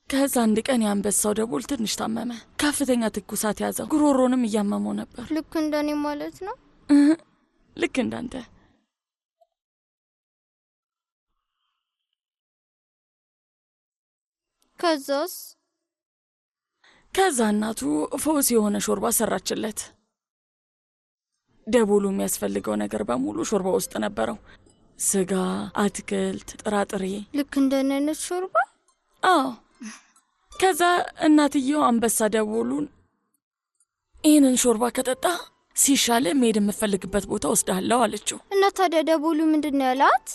ከዛ አንድ ቀን ያንበሳው ደቦል ትንሽ ታመመ። ከፍተኛ ትኩሳት ያዘው። ጉሮሮንም እያመመው ነበር። ልክ እንደኔ ማለት ነው? ልክ እንዳንተ። ከዛ እናቱ ፈውስ የሆነ ሾርባ ሰራችለት። ደቦሉ የሚያስፈልገው ነገር በሙሉ ሾርባ ውስጥ ነበረው። ስጋ፣ አትክልት፣ ጥራጥሬ። ልክ እንደነነ ሾርባ? አዎ። ከዛ እናትየው አንበሳ ደቦሉን ይህንን ሾርባ ከጠጣ ሲሻለ መሄድ የምፈልግበት ቦታ ወስዳለሁ አለችው። እና ታዲያ ደቦሉ ምንድነው ያላት?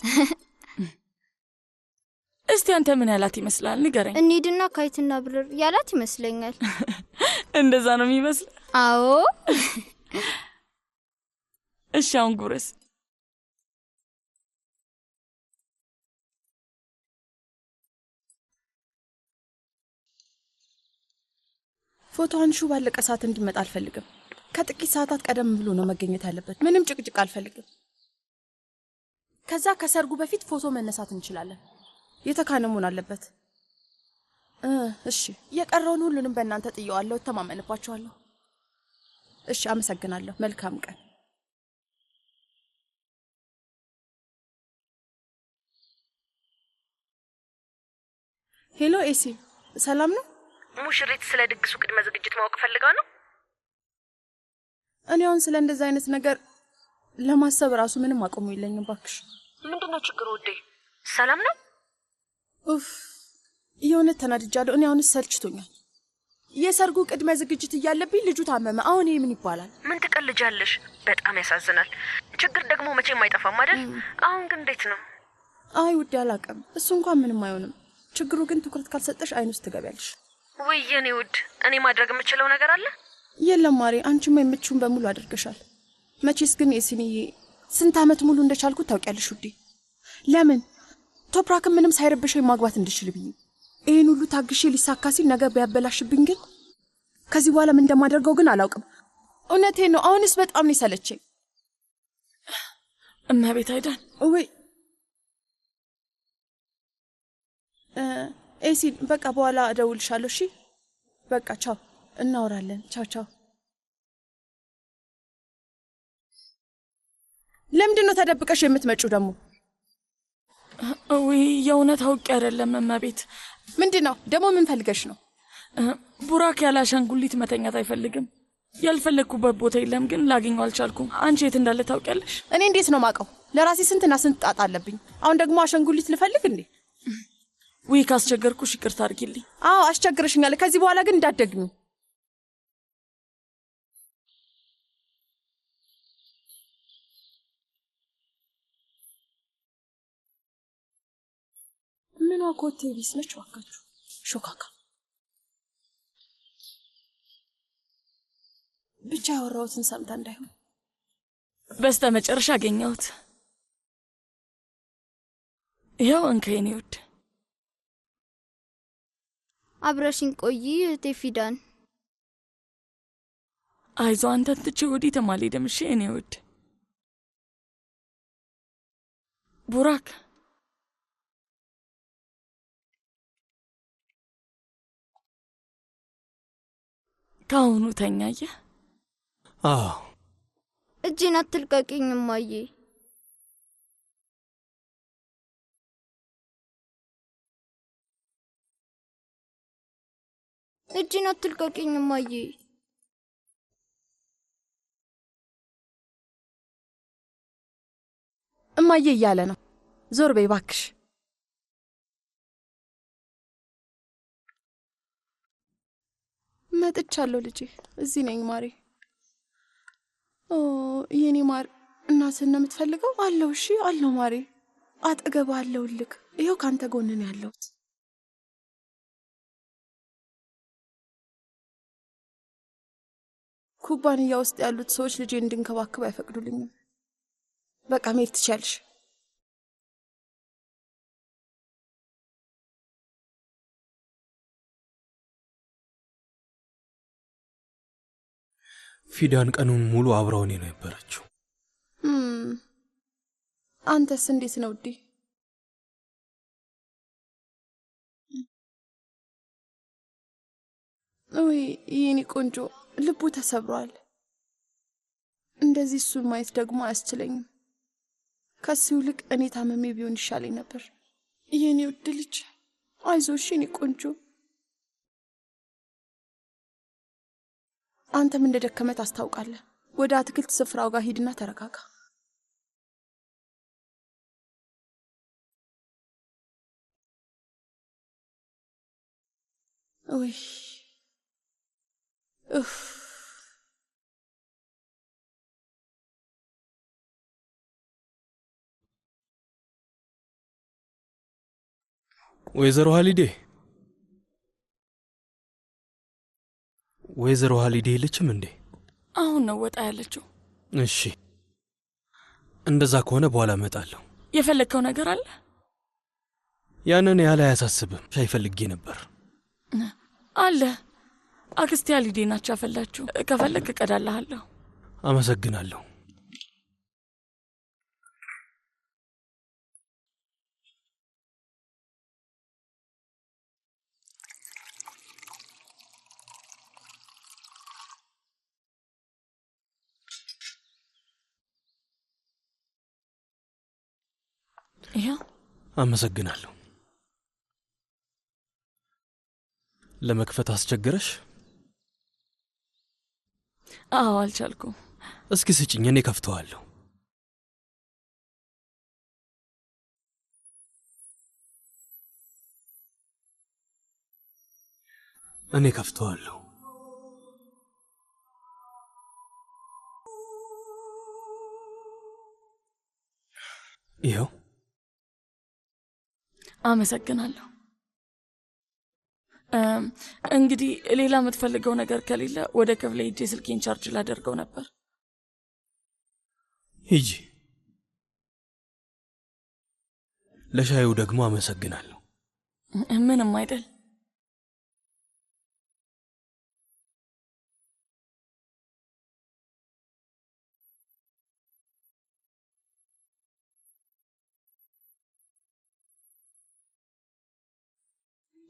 እስቲ አንተ ምን ያላት ይመስላል? ንገረኝ። እንሂድና ካይትና ብረር ያላት ይመስለኛል። እንደዛ ነው የሚመስል? አዎ። እሺ አሁን ጉረስ። ፎቶዋን ሹ ባለቀ ሰዓት እንዲመጣ አልፈልግም። ከጥቂት ሰዓታት ቀደም ብሎ ነው መገኘት ያለበት። ምንም ጭቅጭቅ አልፈልግም። ከዛ ከሰርጉ በፊት ፎቶ መነሳት እንችላለን። የተካነ መሆን አለበት። እሺ፣ የቀረውን ሁሉንም በእናንተ ጥየዋለሁ። ተማመንባችኋለሁ። እሺ፣ አመሰግናለሁ። መልካም ቀን። ሄሎ ኤሲ፣ ሰላም ነው? ሙሽሪት ስለ ድግሱ ቅድመ ዝግጅት ማወቅ ፈልጋ ነው? እኔ አሁን ስለ እንደዛ አይነት ነገር ለማሰብ ራሱ ምንም አቅሙ የለኝም። ባክሽ። ምንድነው ችግሩ ውዴ? ሰላም ነው? ኡፍ፣ የሆነ ተናድጃለሁ። እኔ አሁንስ ሰልችቶኛል። የሰርጉ ቅድመ ዝግጅት እያለብኝ ልጁ ታመመ። አሁን ይሄ ምን ይባላል? ምን ትቀልጃለሽ? በጣም ያሳዝናል። ችግር ደግሞ መቼም አይጠፋም አይደል? አሁን ግን እንዴት ነው? አይ ውዴ፣ አላውቅም። እሱ እንኳን ምንም አይሆንም። ችግሩ ግን ትኩረት ካልሰጠሽ አይን ውስጥ ትገቢያለሽ። ወይ የኔ ውድ፣ እኔ ማድረግ የምችለው ነገር አለ? የለም ማሪ፣ አንቺማ የምትችውን በሙሉ አድርገሻል። መቼስ ግን የሲኒዬ ስንት ዓመት ሙሉ እንደቻልኩት ታውቂያለሽ ውዴ። ለምን ቶፕራክም ምንም ሳይረብሸኝ ማግባት እንድችል ብዬ ይሄን ሁሉ ታግሼ ሊሳካ ሲል ነገር ቢያበላሽብኝ ግን ከዚህ በኋላ ምን እንደማደርገው ግን አላውቅም። እውነቴን ነው። አሁንስ በጣም ነው የሰለቸኝ። እመቤት አይዳን ወይ ኤሲ፣ በቃ በኋላ እደውልሻለሁ። እሺ በቃ ቻው፣ እናወራለን። ቻው ቻው። ለምንድን ነው ተደብቀሽ የምትመጪው ደግሞ? ወይ የእውነት አውቄ አይደለም እመቤት። ምንድነው ደግሞ? ምን ፈልገሽ ነው? ቡራክ ያለ አሻንጉሊት መተኛት አይፈልግም። ያልፈለግኩበት ቦታ የለም፣ ግን ላገኘው አልቻልኩም። አንቺ የት እንዳለ ታውቂያለሽ? እኔ እንዴት ነው ማውቀው? ለራሴ ስንትና ስንት ጣጣ አለብኝ። አሁን ደግሞ አሻንጉሊት ልፈልግ እንዴ? ወይ ካስቸገርኩሽ ይቅርታ አድርጊልኝ። አዎ አስቸግረሽኛል። ከዚህ በኋላ ግን እንዳትደግሚ። ምኗ ኮቴ ቢስ ነች ዋካችሁ ሾካካ። ብቻ ያወራሁትን ሰምታ እንዳይሆን። በስተመጨረሻ አገኘሁት። ይኸው እንከኔ ውድ። አብረሽኝ ቆይ እህቴ ፊዳን። አይዞ፣ አንተን ትቼ ወዴትም አልሄድም። እሺ እኔ ውድ ቡራክ። ካሁኑ ተኛየ? አዎ። እጄን አትልቀቂኝ እማዬ። እጄን አትልቀቂኝ እማዬ። እማዬ እያለ ነው። ዞር በይ ባክሽ። መጥቻለሁ ልጄ፣ እዚህ ነኝ ማሬ። ኦ የኔ ማር፣ እናትህን ነው የምትፈልገው? አለው። እሺ አለው ማሬ፣ አጠገብ አለውልክ። ይኸው ካንተ ጎን ነው ያለሁት። ኩባንያ ውስጥ ያሉት ሰዎች ልጄ እንድንከባከብ አይፈቅዱልኝም። በቃ መሄድ ትችያለሽ። ፊዳን ቀኑን ሙሉ አብራውን ነው የነበረችው። አንተስ እንዴት ነው ውዴ? ወይ የኔ ቆንጆ ልቡ ተሰብሯል። እንደዚህ እሱን ማየት ደግሞ አያስችለኝም። ከሱ ይልቅ እኔ ታመሜ ቢሆን ይሻለኝ ነበር። የኔ ውድ ልጅ አይዞሽ የኔ ቆንጆ። አንተም እንደደከመ ታስታውቃለህ። ወደ አትክልት ስፍራው ጋር ሂድና ተረጋጋ። ወይ ወይዘሮ ሀሊዴ የለችም እንዴ? አሁን ነው ወጣ ያለችው። እሺ እንደዛ ከሆነ በኋላ እመጣለሁ። የፈለግከው ነገር አለ? ያንን ያህል አያሳስብም። ሻይ ፈልጌ ነበር። አለ አክስቴ ሀሊዴ ናቸው ያፈላችሁ። ከፈለግ እቀዳልሃለሁ። አመሰግናለሁ። ይሄው አመሰግናለሁ። ለመክፈት አስቸገረሽ? አዎ አልቻልኩም። እስኪ ስጪኝ፣ እኔ ከፍተዋለሁ። እኔ ከፍተዋለሁ። ይኸው። አመሰግናለሁ። እንግዲህ ሌላ የምትፈልገው ነገር ከሌለ ወደ ክፍሌ ሂጄ ስልኬን ቻርጅ ላደርገው ነበር። ሂጂ። ለሻዩ ደግሞ አመሰግናለሁ። ምንም አይደል።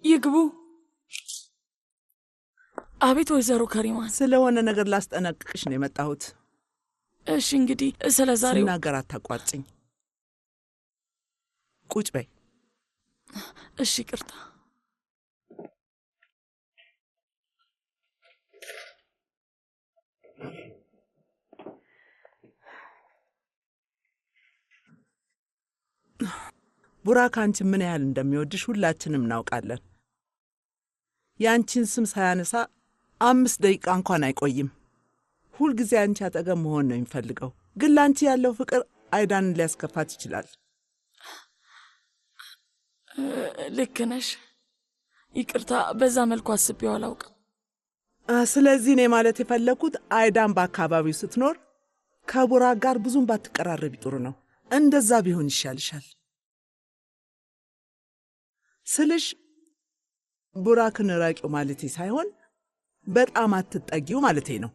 ይግቡ። አቤት ወይዘሮ ከሪማን። ስለሆነ ነገር ላስጠነቅቅሽ ነው የመጣሁት። እሺ እንግዲህ ስለዛሬው ስናገር አታቋጭኝ። ቁጭ በይ። እሺ ይቅርታ። ቡራክ አንቺን ምን ያህል እንደሚወድሽ ሁላችንም እናውቃለን። ያንቺን ስም ሳያነሳ 5 ደቂቃ እንኳን አይቆይም። ሁልጊዜ አንቺ አጠገብ መሆን ነው የሚፈልገው። ግን ላንቺ ያለው ፍቅር አይዳንን ሊያስከፋት ይችላል። ልክ ነሽ። ይቅርታ፣ በዛ መልኩ አስቤው አላውቅም። ስለዚህ እኔ ማለት የፈለኩት አይዳን በአካባቢው ስትኖር ከቡራክ ጋር ብዙም ባትቀራረቢ ጥሩ ነው። እንደዛ ቢሆን ይሻልሻል ስልሽ ቡራክን ራቂው ማለቴ ሳይሆን በጣም አትጠጊው ማለቴ ነው።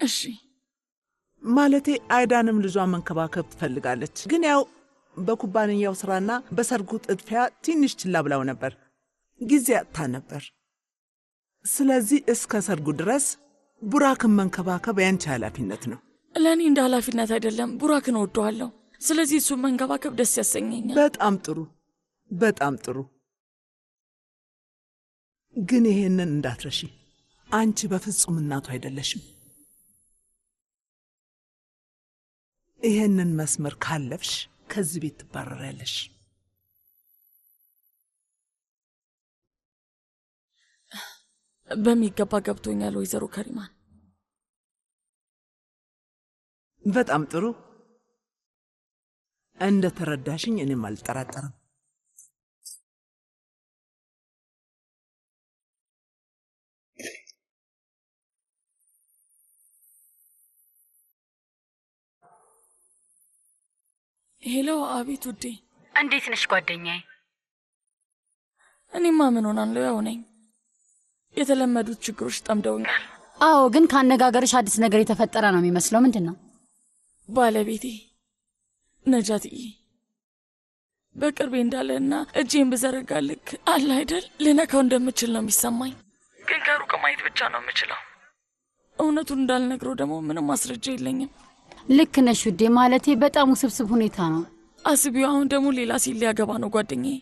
እሺ ማለቴ አይዳንም ልጇን መንከባከብ ትፈልጋለች። ግን ያው በኩባንያው ስራና በሰርጉ ጥድፊያ ትንሽ ችላ ብላው ነበር፣ ጊዜ አጥታ ነበር። ስለዚህ እስከ ሰርጉ ድረስ ቡራክን መንከባከብ ያንቺ ኃላፊነት ነው። ለእኔ እንደ ኃላፊነት አይደለም፣ ቡራክን እወደዋለሁ። ስለዚህ እሱን መንከባከብ ደስ ያሰኘኛል። በጣም ጥሩ፣ በጣም ጥሩ። ግን ይሄንን እንዳትረሺ፣ አንቺ በፍጹም እናቱ አይደለሽም። ይሄንን መስመር ካለፍሽ ከዚህ ቤት ትባረሪያለሽ። በሚገባ ገብቶኛል ወይዘሮ ከሪማን። በጣም ጥሩ። እንደ ተረዳሽኝ እኔም አልጠራጠርም። ሄሎ። አቤት ውዴ። እንዴት ነሽ ጓደኛዬ? እኔማ ምን ሆናለሁ፣ ያው ነኝ። የተለመዱት ችግሮች ጠምደውኛል። አዎ፣ ግን ካነጋገርሽ አዲስ ነገር የተፈጠረ ነው የሚመስለው። ምንድን ነው? ባለቤቴ ነጃትዬ በቅርቤ እንዳለና እጄን ብዘረጋልክ አለ አይደል ልነካው እንደምችል ነው የሚሰማኝ። ግን ከሩቅ ማየት ብቻ ነው የምችለው። እውነቱን እንዳልነግረው ደግሞ ምንም ማስረጃ የለኝም። ልክ ነሽ ውዴ፣ ማለቴ በጣም ውስብስብ ሁኔታ ነው። አስቢው፣ አሁን ደግሞ ሌላ ሲል ሊያገባ ነው ጓደኛዬ።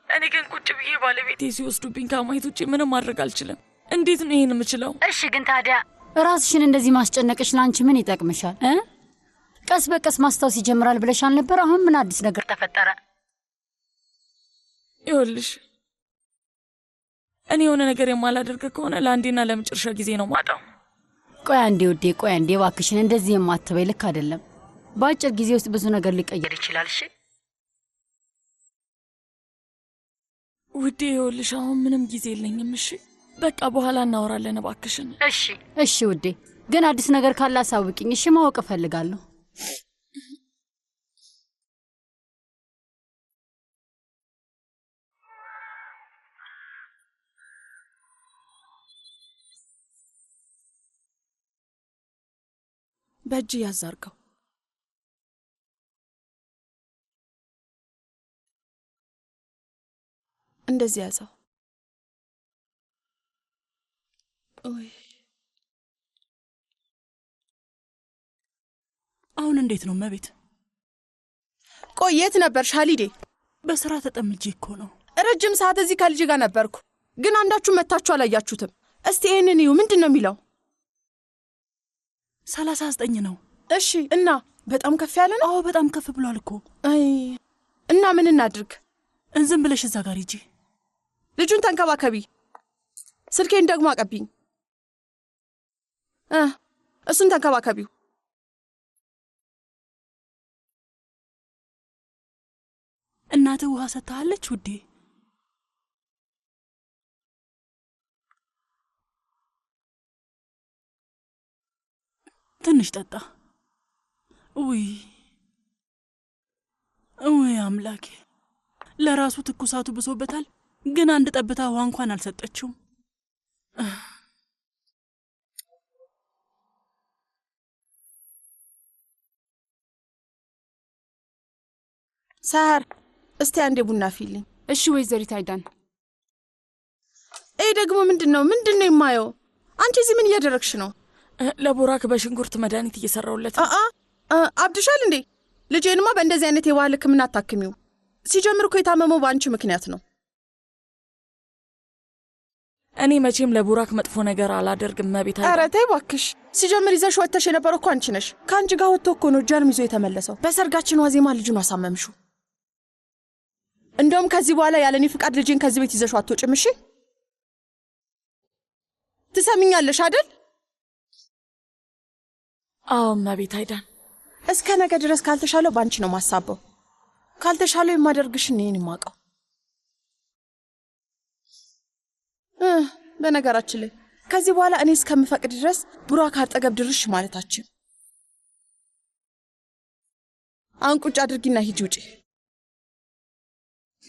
እኔ ግን ቁጭ ብዬ ባለቤቴ ሲወስዱብኝ ከማየት ውጭ ምንም ማድረግ አልችልም። እንዴት ነው ይሄን የምችለው? እሺ ግን ታዲያ ራስሽን እንደዚህ ማስጨነቅሽ ላንቺ ምን ይጠቅምሻል? ቀስ በቀስ ማስታወስ ይጀምራል ብለሽ አልነበር? አሁን ምን አዲስ ነገር ተፈጠረ? ይኸውልሽ እኔ የሆነ ነገር የማላደርግ ከሆነ ለአንዴና ለመጨረሻ ጊዜ ነው ማጣው። ቆይ አንዴ ውዴ፣ ቆይ አንዴ እባክሽን፣ እንደዚህ የማትበይ ልክ አይደለም። በአጭር ጊዜ ውስጥ ብዙ ነገር ሊቀየር ይችላል። እሺ ውዴ፣ ይኸውልሽ አሁን ምንም ጊዜ የለኝም። እሺ በቃ በኋላ እናወራለን እባክሽን። እሺ ውዴ፣ ግን አዲስ ነገር ካለ አሳውቂኝ። እሺ ማወቅ እፈልጋለሁ። በእጅ ያዛርገው። እንደዚህ ያዘው። አሁን እንዴት ነው መቤት? ቆይ የት ነበርሽ ሀሊዴ? በስራ ተጠምጄ እኮ ነው። ረጅም ሰዓት እዚህ ከልጅ ጋር ነበርኩ፣ ግን አንዳችሁ መታችሁ አላያችሁትም። እስቲ ይሄንን እዩ። ምንድን ነው የሚለው? 39 ነው። እሺ እና በጣም ከፍ ያለ ነው? አዎ በጣም ከፍ ብሏል እኮ። አይ እና ምን እናድርግ? ዝም ብለሽ እዛ ጋር ሂጂ። ልጁን ተንከባከቢ፣ ስልኬን ደግሞ አቀቢኝ። እሱን ተንከባከቢው። እናትህ ውሃ ሰጥታለች ውዴ? ትንሽ ጠጣ። ውይ አምላኬ፣ ለራሱ ትኩሳቱ ብሶበታል፣ ግን አንድ ጠብታ ውሃ እንኳን አልሰጠችውም። ሳር እስቲ አንዴ ቡና ፊልኝ። እሺ ወይዘሪት አይዳን። ደግሞ ምንድነው የማየው? አንቺ እዚህ ምን እያደረግሽ ነው? ለቡራክ በሽንኩርት መድኃኒት እየሰራውለት። አብድሻል እንዴ? ልጄንማ በእንደዚህ አይነት የባህል ሕክምና አታክሚው። ሲጀምር እኮ የታመመው በአንቺ ምክንያት ነው። እኔ መቼም ለቡራክ መጥፎ ነገር አላደርግም መቤት። ኧረ ተይ እባክሽ። ሲጀምር ይዘሽ ወጥተሽ የነበረው እኮ አንቺ ነሽ። ከአንቺ ጋር ወጥቶ እኮ ነው ጀርም ይዞ የተመለሰው። በሰርጋችን ዋዜማ ልጁን አሳመምሽው። እንደውም ከዚህ በኋላ ያለኔ ፍቃድ ልጄን ከዚህ ቤት ይዘሽው አትወጭም። እሺ ትሰሚኛለሽ አይደል? አዎ መቤት አይዳን። እስከ ነገ ድረስ ካልተሻለው ባንቺ ነው ማሳበው። ካልተሻለው የማደርግሽ እኔን የማውቀው። በነገራችን ላይ ከዚህ በኋላ እኔ እስከምፈቅድ ድረስ ቡራክ አጠገብ ድርሽ ማለታችን። አሁን ቁጭ አድርጊና ሂጂ።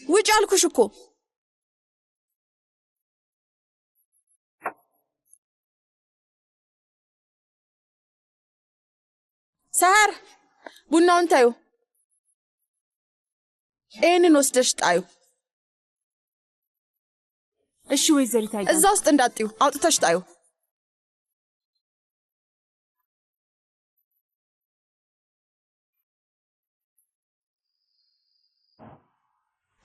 ውጪ አልኩሽ እኮ። ሳር ቡናውን ታዩ። ይህንን ወስደሽ ጣዩ። እሺ ወይዘሪት አይዳን። እዛ ውስጥ እንዳጥዩ፣ አውጥተሽ ጣዩ።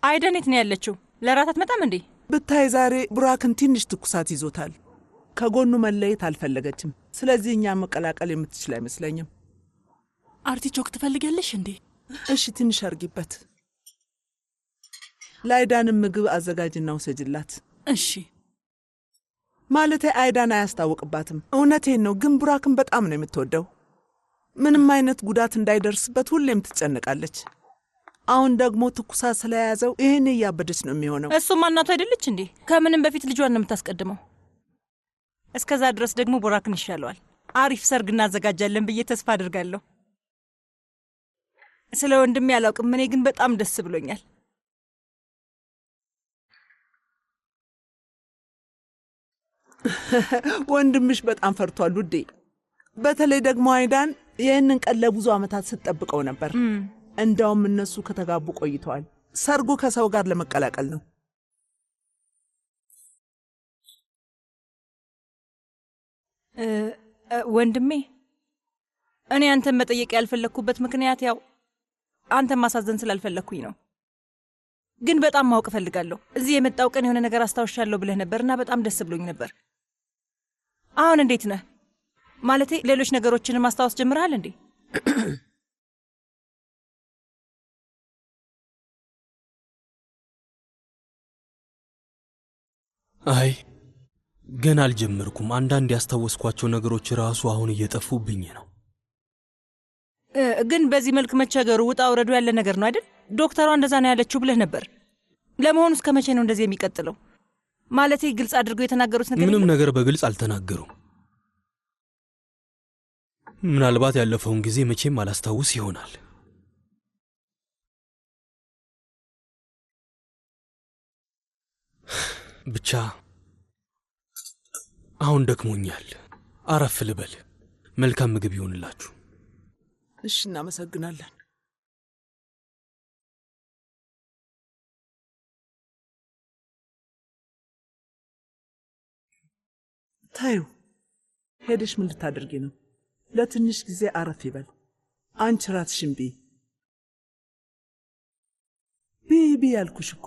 አይደን የት ነው ያለችው? ለራት አትመጣም እንዴ? ብታይ ዛሬ ቡራክን ትንሽ ትኩሳት ይዞታል። ከጎኑ መለየት አልፈለገችም። ስለዚህ እኛ መቀላቀል የምትችል አይመስለኝም። አርቲቾክ ትፈልጊያለሽ እንዴ? እሺ ትንሽ አርጊበት። ለአይዳንም ምግብ አዘጋጅና ውሰጅላት። እሺ። ማለቴ አይዳን አያስታውቅባትም። እውነቴን ነው፣ ግን ቡራክን በጣም ነው የምትወደው። ምንም አይነት ጉዳት እንዳይደርስበት ሁሌም ትጨነቃለች። አሁን ደግሞ ትኩሳት ስለያዘው ይሄን እያበደች ነው የሚሆነው። እሱማ እናቱ አይደለች እንዴ? ከምንም በፊት ልጇን ነው የምታስቀድመው። እስከዛ ድረስ ደግሞ ቡራክን ይሻለዋል። አሪፍ ሰርግ እናዘጋጃለን ብዬ ተስፋ አድርጋለሁ። ስለ ወንድሜ አላውቅም፣ እኔ ግን በጣም ደስ ብሎኛል። ወንድምሽ በጣም ፈርቷል ውዴ። በተለይ ደግሞ አይዳን ይህንን ቀን ለብዙ ዓመታት ስትጠብቀው ነበር። እንዳውም እነሱ ከተጋቡ ቆይተዋል። ሰርጉ ከሰው ጋር ለመቀላቀል ነው። ወንድሜ እኔ አንተን መጠየቅ ያልፈለግኩበት ምክንያት ያው አንተን ማሳዘን ስላልፈለግኩኝ ነው። ግን በጣም ማወቅ እፈልጋለሁ። እዚህ የመጣው ቀን የሆነ ነገር አስታውሻለሁ ብለህ ነበርና በጣም ደስ ብሎኝ ነበር። አሁን እንዴት ነህ? ማለቴ ሌሎች ነገሮችን ማስታወስ ጀምረሃል እንዴ? አይ ገና አልጀመርኩም። አንዳንድ ያስታወስኳቸው ነገሮች ራሱ አሁን እየጠፉብኝ ነው። ግን በዚህ መልክ መቸገሩ ውጣ ውረዱ ያለ ነገር ነው አይደል? ዶክተሯ እንደዛ ነው ያለችው ብለህ ነበር። ለመሆኑ እስከ መቼ ነው እንደዚህ የሚቀጥለው? ማለቴ ግልጽ አድርገው የተናገሩት ነገር ምንም ነገር በግልጽ አልተናገሩም። ምናልባት ያለፈውን ጊዜ መቼም አላስታውስ ይሆናል። ብቻ አሁን ደክሞኛል። አረፍ ልበል። መልካም ምግብ ይሆንላችሁ። እሺ፣ እናመሰግናለን። ታዩ ሄደሽ ምን ልታደርጊ ነው? ለትንሽ ጊዜ አረፍ ይበል። አንቺ ራትሽን ብይ ብይ ያልኩሽ እኮ።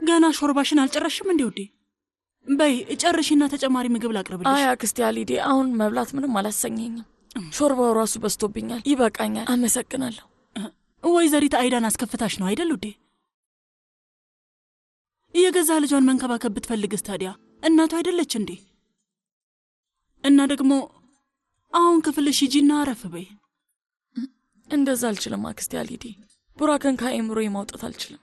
ገና ሾርባሽን አልጨረሽም እንዴ ውዴ? በይ ጨርሽና ተጨማሪ ምግብ ላቅርብልሽ። አይ አክስቴ አሊዴ፣ አሁን መብላት ምንም አላሰኘኝም። ሾርባው ራሱ በዝቶብኛል። ይበቃኛል። አመሰግናለሁ። ወይዘሪት አይዳን አስከፍታሽ ነው አይደል ውዴ? የገዛ ልጇን መንከባከብ ብትፈልግስ ታዲያ እናቱ አይደለች እንዴ? እና ደግሞ አሁን ክፍልሽ ሂጂና አረፍ በይ። እንደዛ አልችልም አክስቴ አሊዴ። ቡራክን ከአእምሮዬ ማውጣት አልችልም።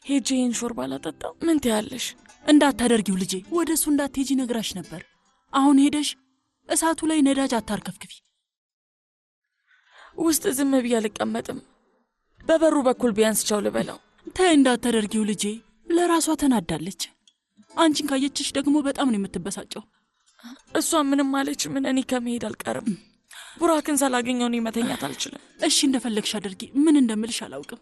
ሄጄ ይህን ሾርባ ላጠጣው? ምን ትያለሽ? እንዳታደርጊው ልጄ። ወደ እሱ እንዳትሄጂ ነግራሽ ነበር። አሁን ሄደሽ እሳቱ ላይ ነዳጅ አታርከፍክፊ። ውስጥ ዝም ብዬ አልቀመጥም። በበሩ በኩል ቢያንስ ቻው ልበለው። ተይ እንዳታደርጊው ልጄ። ለራሷ ተናዳለች። አንቺን ካየችሽ ደግሞ በጣም ነው የምትበሳጨው። እሷ ምንም ማለች ምን፣ እኔ ከመሄድ አልቀርም። ቡራክን ሳላገኘው እኔ መተኛት አልችልም። እሺ እንደፈለግሽ አድርጊ። ምን እንደምልሽ አላውቅም።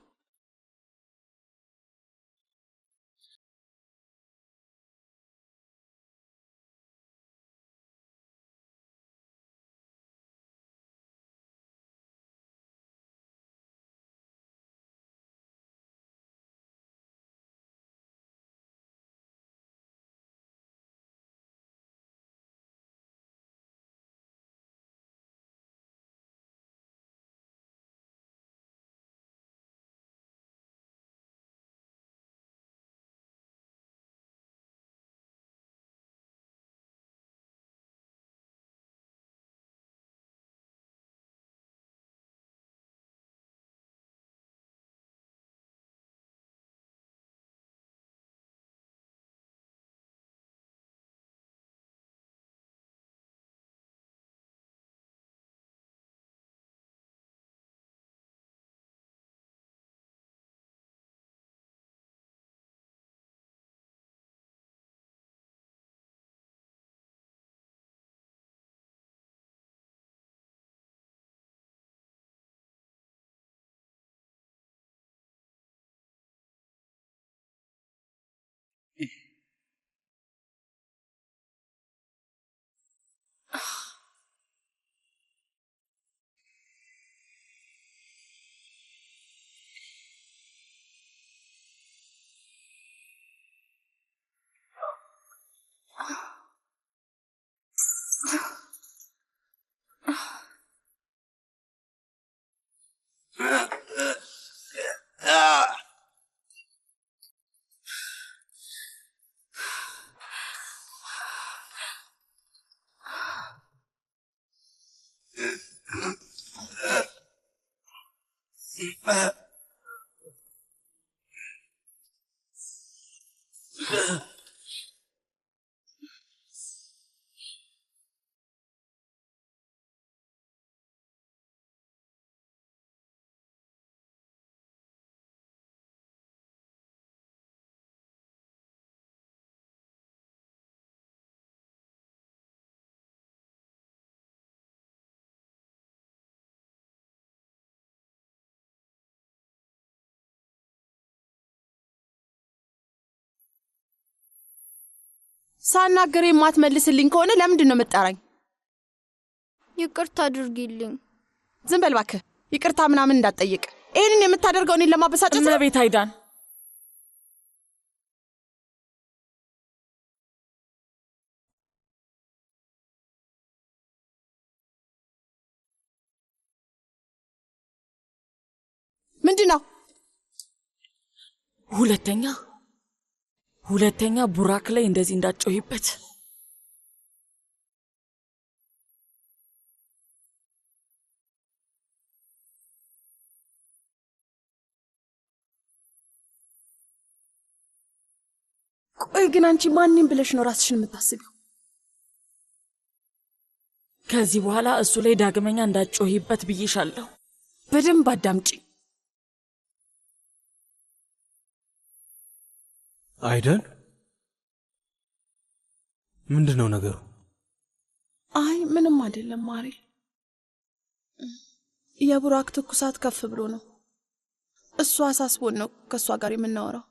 ሳናገር የማትመልስልኝ ከሆነ ለምንድን ነው የምትጠራኝ? ይቅርታ አድርጊልኝ። ዝም በል እባክህ። ይቅርታ ምናምን እንዳትጠይቅ። ይሄንን የምታደርገው እኔን ለማበሳጨት ነው። እመቤት አይዳን ምንድነው? ሁለተኛ ቡራክ ላይ እንደዚህ እንዳትጮሂበት። ቆይ ግን አንቺ ማንንም ብለሽ ነው ራስሽን የምታስቢው? ከዚህ በኋላ እሱ ላይ ዳግመኛ እንዳትጮሂበት ብዬሻለሁ። በደንብ አዳምጪ። አይደን ምንድነው ነገሩ? አይ ምንም አይደለም ማሪ። የቡራክ ትኩሳት ከፍ ብሎ ነው። እሱ አሳስቦን ነው ከሷ ጋር የምናወራው።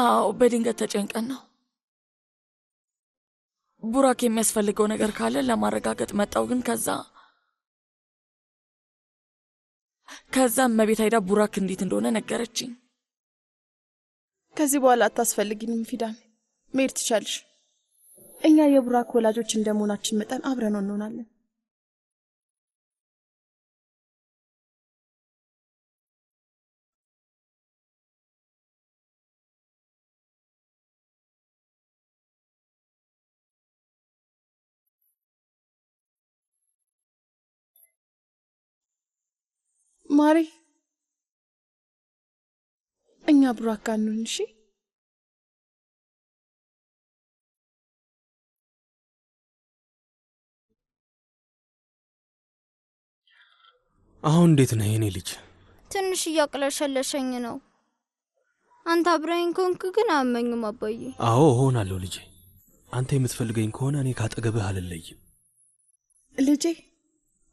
አዎ በድንገት ተጨንቀን ነው። ቡራክ የሚያስፈልገው ነገር ካለ ለማረጋገጥ መጣው። ግን ከዛ እመቤት አይዳ ቡራክ እንዴት እንደሆነ ነገረችኝ። ከዚህ በኋላ አታስፈልጊንም ፊዳን፣ መሄድ ትቻለሽ። እኛ የቡራክ ወላጆች እንደመሆናችን መጠን አብረን እንሆናለን። ማሪ እኛ ቡራክ ጋር ነን። እሺ አሁን እንዴት ነህ የኔ ልጅ? ትንሽ እያቅለሸለሸኝ ነው። አንተ አብረኸኝ ከሆንክ ግን አመኝም አባዬ። አዎ እሆናለሁ ልጄ። አንተ የምትፈልገኝ ከሆነ እኔ ካጠገብህ አልለይም ልጄ።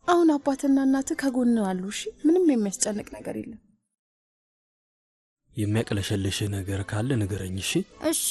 አሁን አባትና እናትህ ከጎንህ አሉ። እሺ ምንም የሚያስጨንቅ ነገር የለም። የሚያቅለሸልሽህ ነገር ካለ ንገረኝ። እሺ እሺ።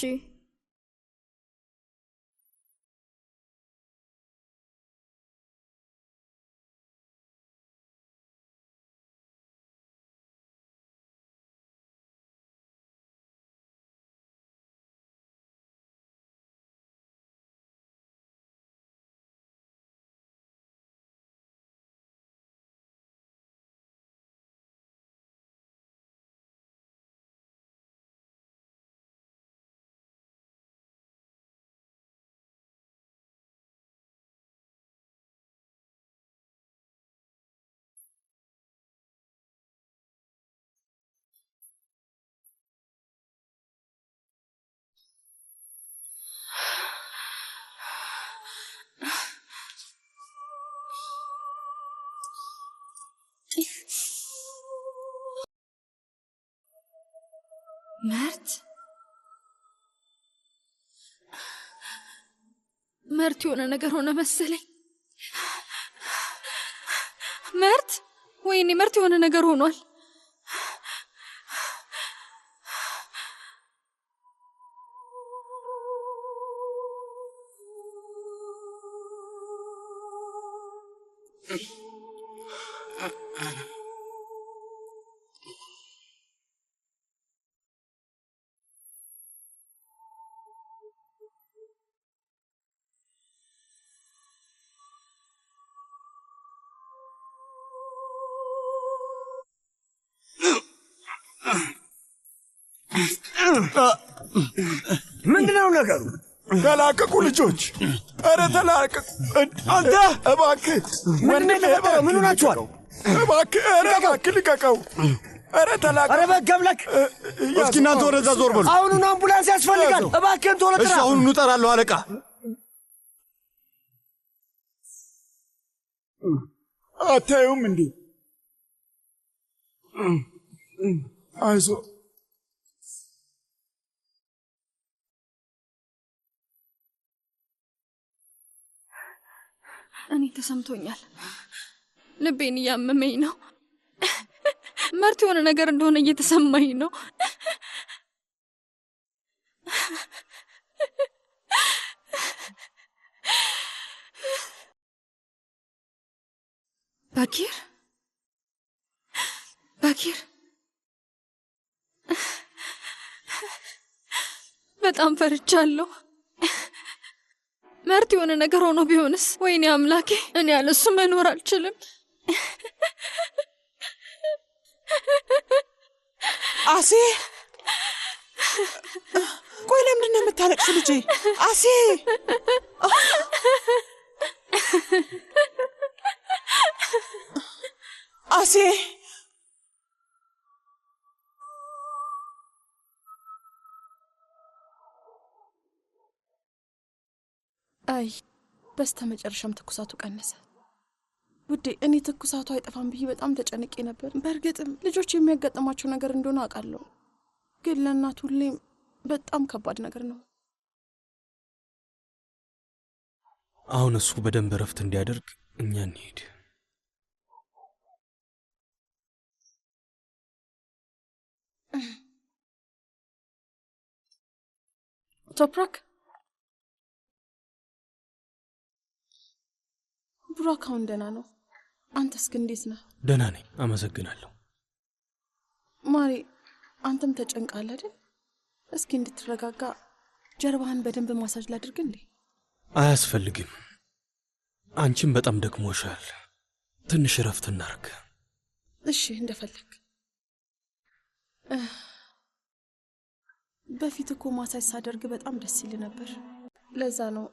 መርት የሆነ ነገር ሆነ መሰለኝ። መርት ወይኔ መርት የሆነ ነገር ሆኗል። ምንድነው ነገሩ? ተላቀቁ ልጆች፣ ኧረ ተላቀቁ! አንተ እባክህ ምን ሆናችኋል? እባክህ ኧረ እባክህ ልቀቀው! ኧረ ተላቀቁ! ኧረ በገብለክ! እስኪ እናንተ ወደዛ ዞር በሉ። አሁኑን አምቡላንስ ያስፈልጋል። እባክህን ቶሎ ጥራ። እሺ አሁኑኑ እጠራለሁ አለቃ። አታዩም እንዴ? አይዞህ እኔ ተሰምቶኛል። ልቤን እያመመኝ ነው። መርት የሆነ ነገር እንደሆነ እየተሰማኝ ነው። ባኪር በጣም ፈርቻለሁ። መርት የሆነ ነገር ሆኖ ቢሆንስ? ወይኔ አምላኬ፣ እኔ ያለሱ መኖር አልችልም። አሴ፣ ቆይ ለምንድን ነው የምታለቅሽ ልጄ? አሴ አሴ አይ በስተ መጨረሻም ትኩሳቱ ቀነሰ። ውዴ እኔ ትኩሳቱ አይጠፋም ብዬ በጣም ተጨንቄ ነበር። በእርግጥም ልጆች የሚያጋጥማቸው ነገር እንደሆነ አውቃለሁ፣ ግን ለእናት ሁሌም በጣም ከባድ ነገር ነው። አሁን እሱ በደንብ እረፍት እንዲያደርግ እኛ እንሂድ። ቶፕራክ ቡራክ አሁን ደህና ነው። አንተስ ግን እንዴት ነህ? ደህና ነኝ፣ አመሰግናለሁ። ማሪ አንተም ተጨንቃል አይደል? እስኪ እንድትረጋጋ ጀርባህን በደንብ ማሳጅ ላድርግ እንዴ? አያስፈልግም፣ አንቺም በጣም ደክሞሻል። ትንሽ እረፍት እናርግ። እሺ እንደፈለግ። በፊት እኮ ማሳጅ ሳደርግ በጣም ደስ ይል ነበር። ለዛ ነው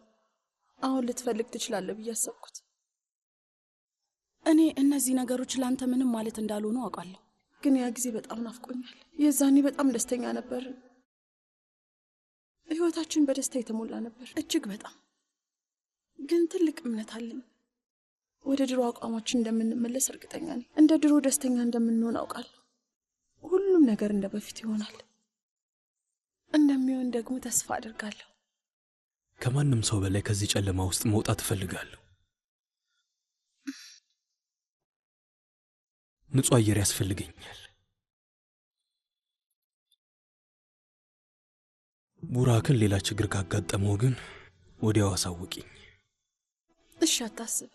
አሁን ልትፈልግ ትችላለህ ብዬ አሰብኩት። እኔ እነዚህ ነገሮች ላንተ ምንም ማለት እንዳልሆኑ አውቃለሁ፣ ግን ያ ጊዜ በጣም ናፍቆኛል። የዛኔ በጣም ደስተኛ ነበር። ህይወታችን በደስታ የተሞላ ነበር፣ እጅግ በጣም። ግን ትልቅ እምነት አለኝ ወደ ድሮ አቋማችን እንደምንመለስ እርግጠኛ ነኝ። እንደ ድሮ ደስተኛ እንደምንሆን አውቃለሁ። ሁሉም ነገር እንደ በፊት ይሆናል። እንደሚሆን ደግሞ ተስፋ አድርጋለሁ። ከማንም ሰው በላይ ከዚህ ጨለማ ውስጥ መውጣት እፈልጋለሁ። ንጹህ አየር ያስፈልገኛል። ቡራክን ሌላ ችግር ካጋጠመው ግን ወዲያው አሳውቂኝ። እሺ አታስብ።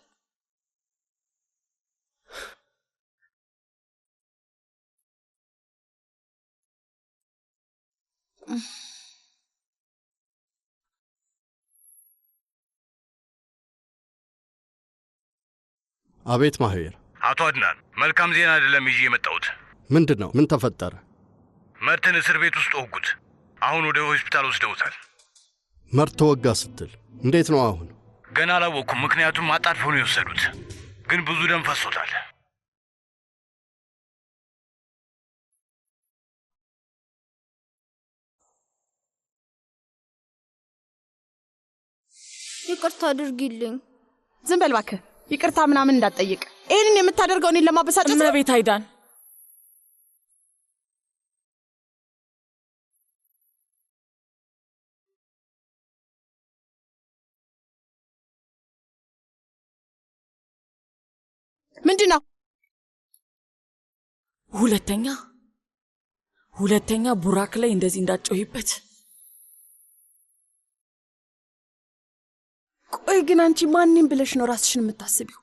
አቤት ማህየር። አቶ አድናን፣ መልካም ዜና አይደለም ይዤ የመጣሁት። ምንድን ነው? ምን ተፈጠረ? መርትን እስር ቤት ውስጥ ወጉት። አሁን ወደ ሆስፒታል ወስደውታል። መርት ተወጋ ስትል እንዴት ነው አሁን? ገና አላወቅኩም፣ ምክንያቱም አጣድፈው ነው የወሰዱት። ግን ብዙ ደም ፈሶታል። ይቅርታ አድርጊልኝ። ዝም በል እባክህ። ይቅርታ ምናምን እንዳትጠይቅ። ይህንን የምታደርገው እኔን ለማበሳጨት ነው። እመቤት አይዳን፣ ምንድን ነው? ሁለተኛ ቡራክ ላይ እንደዚህ እንዳትጮሂበት። ቆይ ግን አንቺ ማንም ብለሽ ነው ራስሽን የምታስቢው?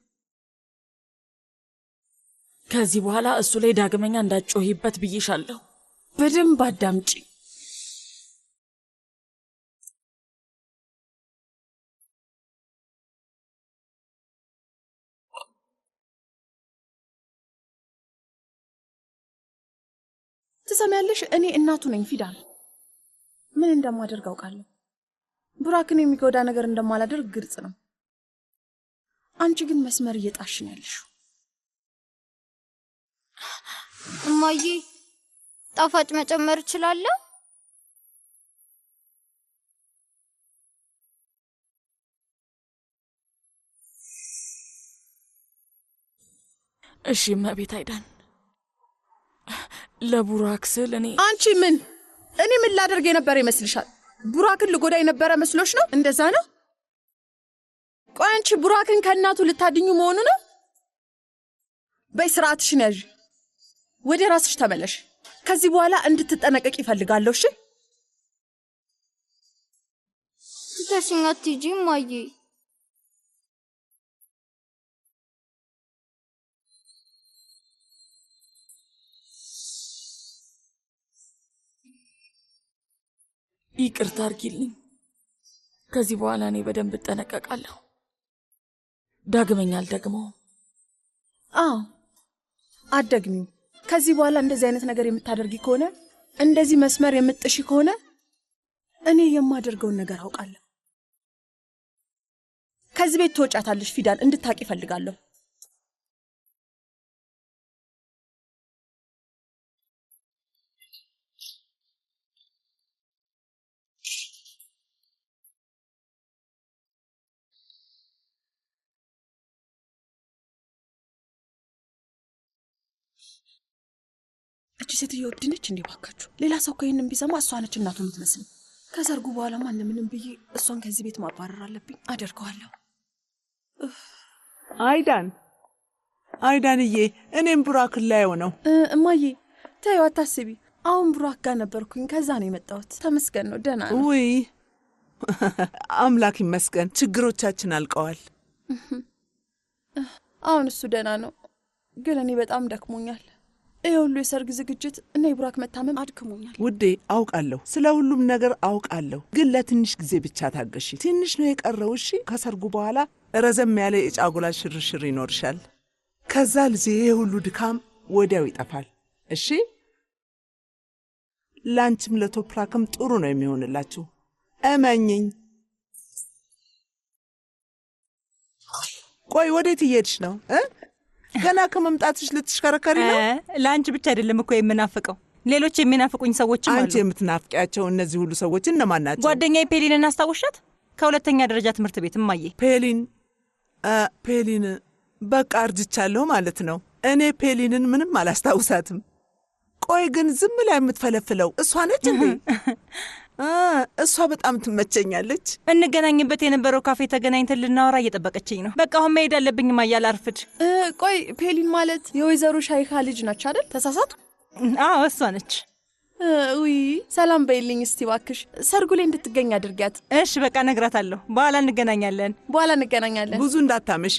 ከዚህ በኋላ እሱ ላይ ዳግመኛ እንዳትጮሂበት ብዬሻለሁ። በደንብ አዳምጪ። ትሰሚያለሽ? እኔ እናቱ ነኝ ፊዳን። ምን እንደማደርግ አውቃለሁ። ቡራክን የሚጎዳ ነገር እንደማላደርግ ግልጽ ነው። አንቺ ግን መስመር እየጣሽ ነው ያለሽው። እማዬ፣ ጣፋጭ መጨመር እችላለሁ? እሺ እመቤት አይዳን፣ ለቡራክ ስል እኔ አንቺ ምን ላደርግ የነበረ ይመስልሻል? ቡራክን ልጎዳ የነበረ መስሎሽ ነው? እንደዛ ነው? ቆይ አንቺ ቡራክን ከእናቱ ልታድኙ መሆኑ ነው? በይ ስርዓትሽን ያዥ። ወደ ራስሽ ተመለሽ። ከዚህ በኋላ እንድትጠነቀቅ ይፈልጋለሁ። እሺ? ትተሽኝ አትሂጂ እማዬ። ይቅርታ አድርጊልኝ። ከዚህ በኋላ እኔ በደንብ እጠነቀቃለሁ። ዳግመኛ አልደግመውም። አዎ አትደግሚው። ከዚህ በኋላ እንደዚህ አይነት ነገር የምታደርጊ ከሆነ እንደዚህ መስመር የምትጥሺ ከሆነ እኔ የማደርገውን ነገር አውቃለሁ። ከዚህ ቤት ትወጫታለሽ ፊዳን፣ እንድታቂ እፈልጋለሁ። እቺ ሴትዮ እብድ ነች እንዴ? ባካችሁ ሌላ ሰው እኮ ይሄንን ቢሰማ እሷ ነች እናቱ የምትመስል። ከሰርጉ በኋላማ እንደምንም ብዬ እሷን ከዚህ ቤት ማባረር አለብኝ። አደርገዋለሁ። አይዳንዬ፣ እኔም ቡራክን ላየው ነው። እማዬ ተይው፣ አታስቢ። አሁን ቡራክ ጋር ነበርኩኝ፣ ከዛ ነው የመጣሁት። ተመስገን ነው፣ ደህና ነው። ውይ አምላክ ይመስገን፣ ችግሮቻችን አልቀዋል። አሁን እሱ ደህና ነው፣ ግን እኔ በጣም ደክሞኛል። ይሄ ሁሉ የሰርግ ዝግጅት እና የቡራክ መታመም አድክሞኛል። ውዴ አውቃለሁ፣ ስለ ሁሉም ነገር አውቃለሁ፣ ግን ለትንሽ ጊዜ ብቻ ታገሺ። ትንሽ ነው የቀረው። እሺ? ከሰርጉ በኋላ ረዘም ያለ የጫጉላ ሽርሽር ይኖርሻል። ከዛ ልጄ ይሄ ሁሉ ድካም ወዲያው ይጠፋል። እሺ? ላንቺም ለቶፕራክም ጥሩ ነው የሚሆንላችሁ፣ እመኝኝ። ቆይ ወዴት እየሄድሽ ነው? ገና ከመምጣትሽ ልትሽከረከሪ ነው? ለአንቺ ብቻ አይደለም እኮ የምናፍቀው፣ ሌሎች የሚናፍቁኝ ሰዎችም አሉ። አንቺ የምትናፍቂያቸው እነዚህ ሁሉ ሰዎች እነማን ናቸው? ጓደኛዬ ፔሊንን አስታውሻት? ከሁለተኛ ደረጃ ትምህርት ቤት እማዬ። ፔሊን በቃ አርጅቻለሁ ማለት ነው። እኔ ፔሊንን ምንም አላስታውሳትም። ቆይ ግን ዝም ላይ የምትፈለፍለው እሷ ነች እንዴ? እሷ በጣም ትመቸኛለች። እንገናኝበት የነበረው ካፌ ተገናኝተን ልናወራ እየጠበቀችኝ ነው። በቃ አሁን መሄድ አለብኝ እማዬ፣ አላርፍድ። ቆይ ፔሊን ማለት የወይዘሮ ሻይካ ልጅ ነች አይደል? ተሳሳትኩ? አዎ እሷ ነች። ውይ ሰላም በይልኝ እስቲ ባክሽ። ሰርጉ ላይ እንድትገኝ አድርጊያት። እሺ በቃ እነግራታለሁ። በኋላ እንገናኛለን። ብዙ እንዳታመሺ።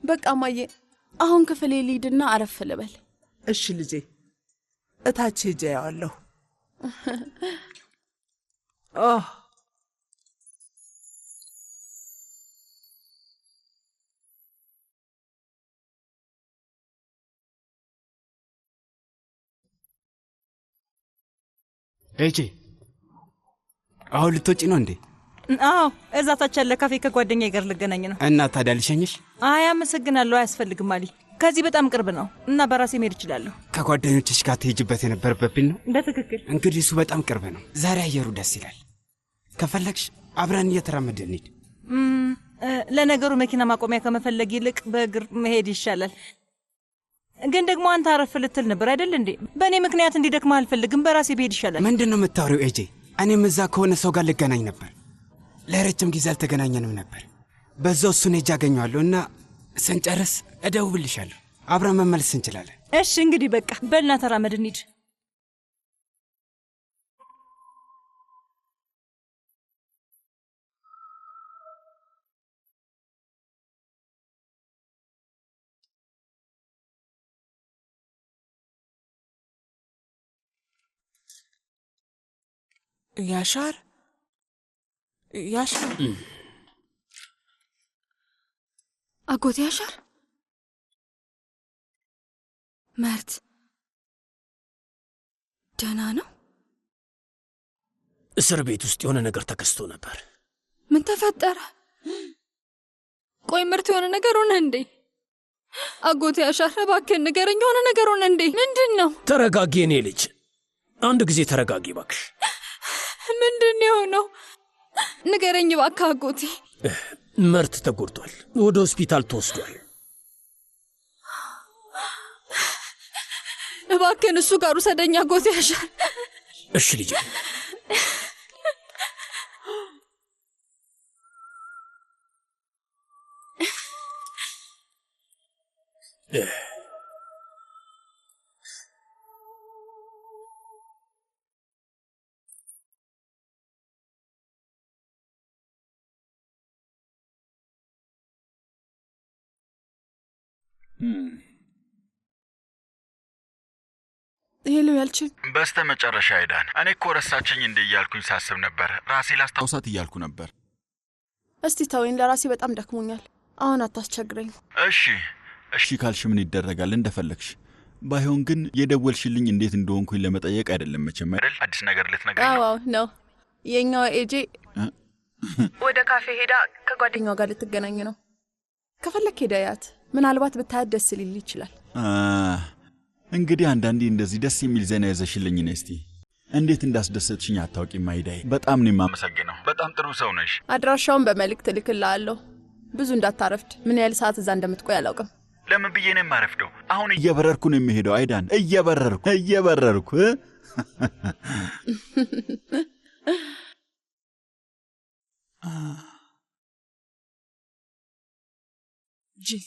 በቃ እማዬ አሁን ክፍሌ ልሂድና አረፍ ልበል። እሺ ልጄ፣ እታች ሄጄ ያዋለሁ። ኤጄ አሁን ልትወጪ ነው እንዴ? አዎ እዛ ታች ያለ ካፌ ከጓደኛዬ ጋር ልገናኝ ነው። እና ታዲያ ልሸኝሽ? አይ አመሰግናለሁ፣ አያስፈልግም አሊ። ከዚህ በጣም ቅርብ ነው እና በራሴ መሄድ እችላለሁ። ከጓደኞችሽ ጋር ትሄጂበት የነበረበት ነው? በትክክል። እንግዲህ እሱ በጣም ቅርብ ነው። ዛሬ አየሩ ደስ ይላል። ከፈለግሽ አብረን እየተራመድን እንሂድ። ለነገሩ መኪና ማቆሚያ ከመፈለግ ይልቅ በእግር መሄድ ይሻላል። ግን ደግሞ አንተ አረፍ ልትል ነበር አይደል እንዴ? በእኔ ምክንያት እንዲደክማ አልፈልግም። በራሴ ብሄድ ይሻላል። ምንድን ነው የምታወሪው ኤጄ? እኔም እዛ ከሆነ ሰው ጋር ልገናኝ ነበር። ለረጅም ጊዜ አልተገናኘንም ነበር። በዛው እሱን ሄጄ አገኘዋለሁ እና ስንጨርስ እደውልልሻለሁ። አብረን መመለስ እንችላለን። እሺ እንግዲህ በቃ በልና ተራመድ እንሂድ። ያሻር አጎቴ ያሻር መርት ደህና ነው? እስር ቤት ውስጥ የሆነ ነገር ተከስቶ ነበር። ምን ተፈጠረ? ቆይ ምርት የሆነ ነገር ሆነ እንዴ? አጎቴ ያሻር እባክህን ንገረኝ። የሆነ ነገር ሆነ እንዴ? ምንድን ነው? ተረጋጊ የኔ ልጅ፣ አንድ ጊዜ ተረጋጊ እባክሽ። ምንድን ነው የሆነው? ንገረኝ እባክህ አጎቴ። መርት ተጎድቷል፣ ወደ ሆስፒታል ተወስዷል። እባክህን እሱ ጋር ውሰደኝ አጎቴ ያሻር። እሺ ልጅ። ሄሎ ያልችል በስተ መጨረሻ አይዳን እኔ እኮ ረሳችኝ እንደ እያልኩኝ ሳስብ ነበር። ራሴ ላስታውሳት እያልኩ ነበር። እስቲ ተወኝ፣ ለራሴ በጣም ደክሞኛል። አሁን አታስቸግረኝ። እሺ ካልሽ ምን ይደረጋል፣ እንደፈለግሽ። ባይሆን ግን የደወልሽልኝ እንዴት እንደሆንኩኝ ለመጠየቅ አይደለም መቼም አይደል? አዲስ ነገር ልትነግሪኝ? አዎ ነው። የኛው ኤጄ ወደ ካፌ ሄዳ ከጓደኛዋ ጋር ልትገናኝ ነው። ከፈለክ ሄዳ ያት፣ ምናልባት ብታያት ደስ ሊል ይችላል። እንግዲህ አንዳንዴ እንደዚህ ደስ የሚል ዜና ይዘሽልኝ ነይ እስቲ። እንዴት እንዳስደሰትሽኝ አታውቂም አይዳይ። በጣም ነው የማመሰግነው። በጣም ጥሩ ሰው ነሽ። አድራሻውን በመልእክት እልክልሃለሁ። ብዙ እንዳታረፍድ። ምን ያህል ሰዓት እዛ እንደምትቆይ አላውቅም። ለምን ብዬ ነው የማረፍደው? አሁን እየበረርኩ ነው የምሄደው አይዳን። እየበረርኩ ጂል